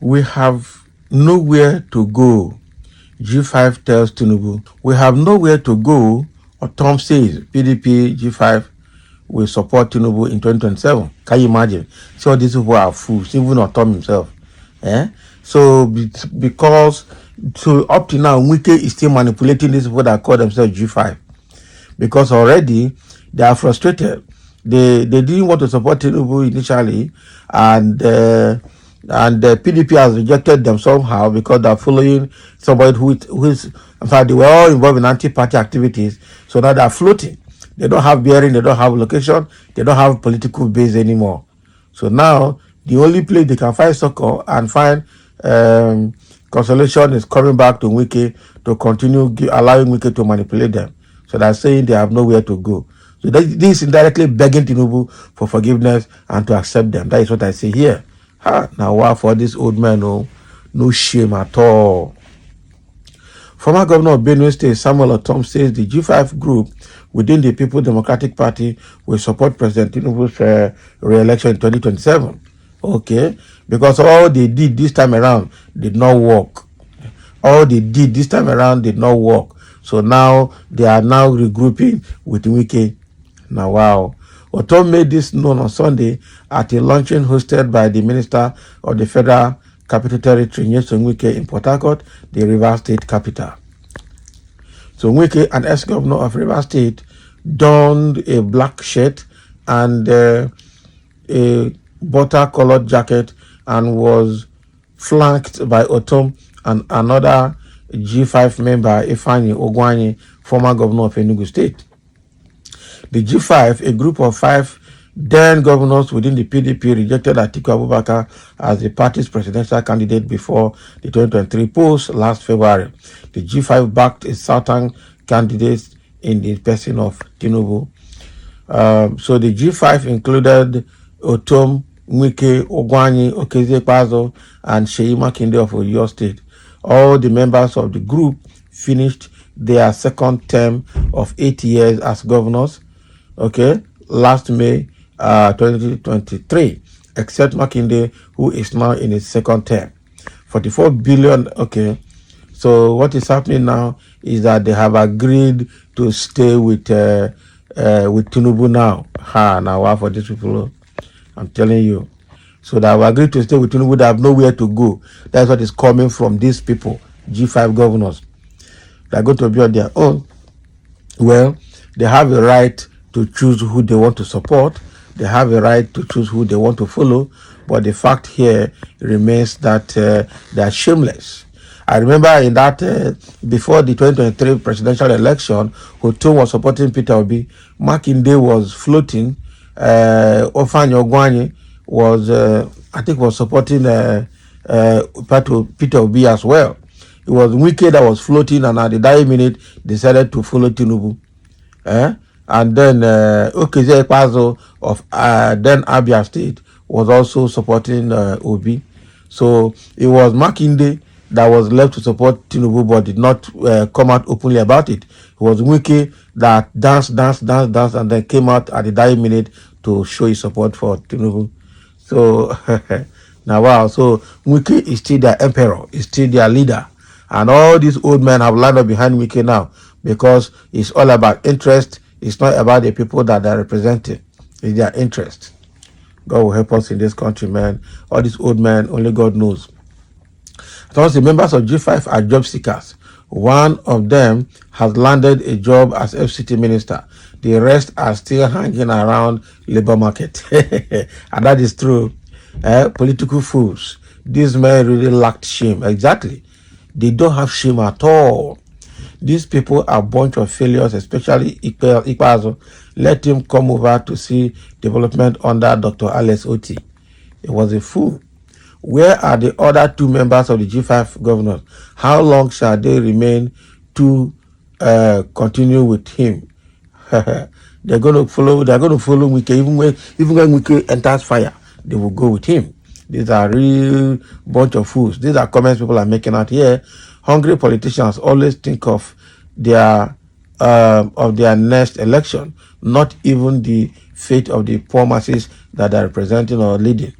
We have nowhere to go. G5 tells Tinubu, we have nowhere to go. Ortom says PDP G5 will support Tinubu in 2027. Can you imagine? So these people are fools, even Ortom himself. So because up to now, Wike is still manipulating these people that call themselves G5. Because already they are frustrated. They didn't want to support Tinubu initially, and the PDP has rejected them somehow because they're following somebody who is in fact they were all involved in anti-party activities. So now they're floating. They don't have bearing, they don't have location, they don't have political base anymore. So now the only place they can find succor and find consolation is coming back to Wike to continue allowing Wike to manipulate them. So they're saying they have nowhere to go. So this is indirectly begging Tinubu for forgiveness and to accept them. That is what I say here. Now, wow, for this old man, no shame at all. Former Governor of Benue State, Samuel Ortom, says the G5 group within the People's Democratic Party will support President Tinubu's re-election in 2027. Okay, because all they did this time around did not work. All they did this time around did not work. So now they are now regrouping with Wike. Now, wow. Ortom made this known on Sunday at a luncheon hosted by the Minister of the Federal Capital Territory, Nyesom Wike, in Port Harcourt, the Rivers State capital. So Wike, an ex-governor of Rivers State, donned a black shirt and a butter-colored jacket and was flanked by Ortom and another G5 member, Ifeanyi Ogwuanyi, former governor of Enugu State. The G5, a group of 5 then governors within the PDP, rejected Atiku Abubakar as the party's presidential candidate before the 2023 polls last February. The G5 backed a southern candidate in the person of Tinubu. So the G5 included Ortom, Wike, Ogwuanyi, Okezie-Ikpeazu, and Seyi Makinde of Oyo State. All the members of the group finished their second term of 8 years as governors, last May 2023, except Makinde, who is now in his second term. 44 billion, So what is happening now is that they have agreed to stay with Tinubu now. Now wow for these people, I'm telling you. So they have agreed to stay with Tinubu, they have nowhere to go. That's what is coming from these people, G5 governors. They're going to be on their own. Well, they have a right to choose who they want to support. They have a right to choose who they want to follow. But the fact here remains that they are shameless. I remember in that, before the 2023 presidential election, Ortom was supporting Peter Obi. Makinde was floating. Ifeanyi Ogwuanyi was, was supporting Peter Obi as well. It was Wike that was floating, and at the dying minute, decided to follow Tinubu. And then Okezie-Ikpeazu of then Abia State was also supporting Obi. So it was Makinde that was left to support Tinubu, but did not come out openly about it. It was Wike that danced, and then came out at the dying minute to show his support for Tinubu. So now wow, so Wike is still their emperor, is still their leader. And all these old men have lined up behind Wike now because it's all about interest. It's not about the people that they're representing. It's their interest. God will help us in this country, man. All these old men, only God knows. So the members of G5 are job seekers. One of them has landed a job as FCT minister. The rest are still hanging around labor market. And that is true. Political fools. These men really lacked shame. Exactly. They don't have shame at all. These people are a bunch of failures, especially Ikpeazu. Let him come over to see development under Dr. Alex Oti. He was a fool. Where are the other 2 members of the G5 governors? How long shall they remain to continue with him? They're going to follow Wike. Even when Wike enters fire, they will go with him. These are real bunch of fools. These are comments people are making out here. Hungry politicians always think of their next election, not even the fate of the poor masses that they're representing or leading.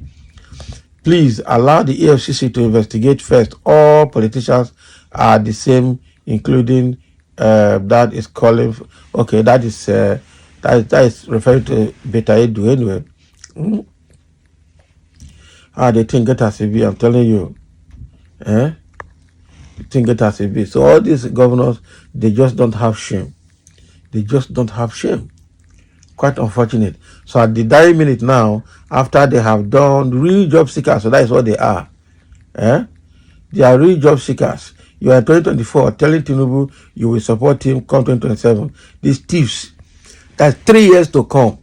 Please allow the EFCC to investigate first. All politicians are the same, including that is calling. Okay, that is referring to Beta Edu anyway. They think it as a B. I'm telling you, think it as a B. So all these governors, they just don't have shame. They just don't have shame. Quite unfortunate. So at the dying minute now, after they have done real job seekers, so that is what they are. They are real job seekers. You are in 2024 telling Tinubu you will support him come 2027. These thieves, that's 3 years to come.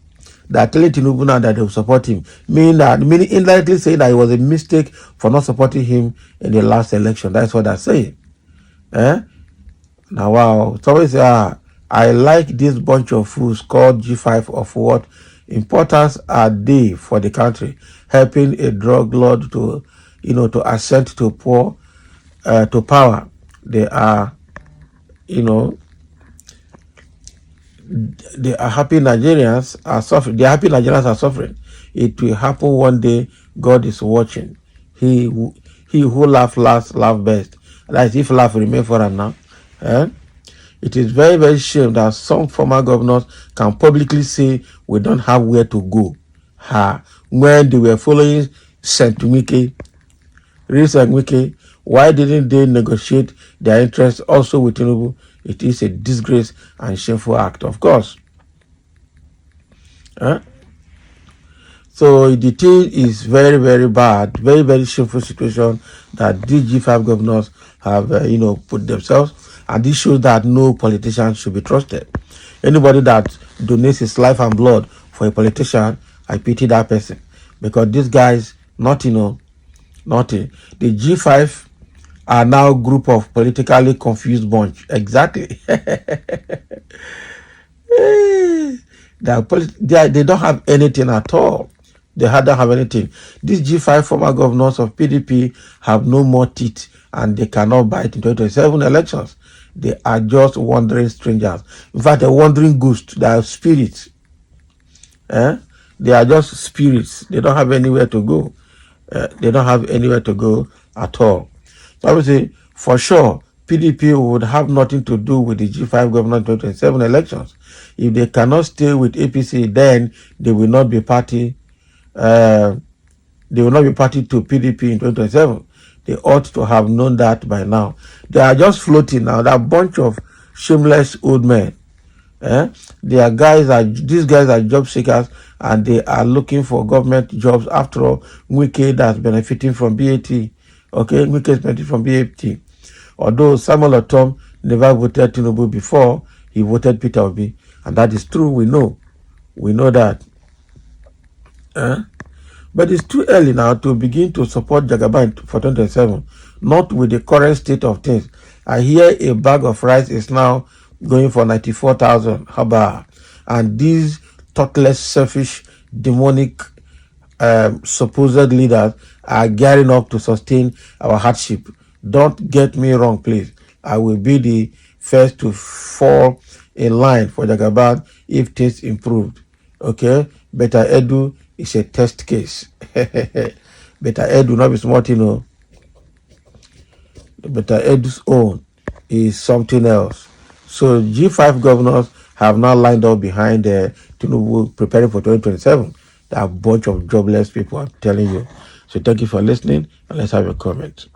They are telling Tinubu now that they will support him. Meaning indirectly saying that it was a mistake for not supporting him in the last election. That's what they're saying. Now, wow. Somebody say, I like this bunch of fools called G5 of what importance are they for the country? Helping a drug lord to ascend to power. They are, they are happy Nigerians are suffering. The happy Nigerians are suffering. It will happen one day. God is watching. He who laugh last, laugh best. That is if laugh remain for him now. It is very, very shame that some former governors can publicly say we don't have where to go. When they were following St. Wike, why didn't they negotiate their interests also with Tinubu? It is a disgrace and shameful act, of course. So the thing is very, very bad, very, very shameful situation that these G5 governors have, put themselves. And this shows that no politician should be trusted. Anybody that donates his life and blood for a politician, I pity that person. Because these guys, nothing. The G5 are now a group of politically confused bunch. Exactly. They don't have anything at all. They don't have anything. These G5 former governors of PDP have no more teeth and they cannot bite in 2027 elections. They are just wandering strangers. In fact, a wandering ghost. They are spirits. They are just spirits. They don't have anywhere to go. They don't have anywhere to go at all. So I would say, for sure, PDP would have nothing to do with the G5 governor 2027 elections. If they cannot stay with APC, then they will not be party. They will not be party to PDP in 2027. They ought to have known that by now. They are just floating now. That bunch of shameless old men. These guys are job seekers and they are looking for government jobs. After all, Wike that's benefiting from BAT. Okay, Wike is benefiting from BAT. Although Samuel Ortom never voted Tinubu before, he voted Peter Obi. And that is true, we know. We know that. But it's too early now to begin to support Jagaban for 2027, not with the current state of things. I hear a bag of rice is now going for 94,000. Haba. And these thoughtless, selfish, demonic, supposed leaders are gearing up to sustain our hardship. Don't get me wrong, please. I will be the first to fall in line for Jagaban if things improved. Okay? Beta Edu is a test case. Beta Edu not be smart, Beta Edu's own is something else. So G5 governors have now lined up behind Tinubu preparing for 2027. They are a bunch of jobless people, I'm telling you. So thank you for listening, and let's have a comment.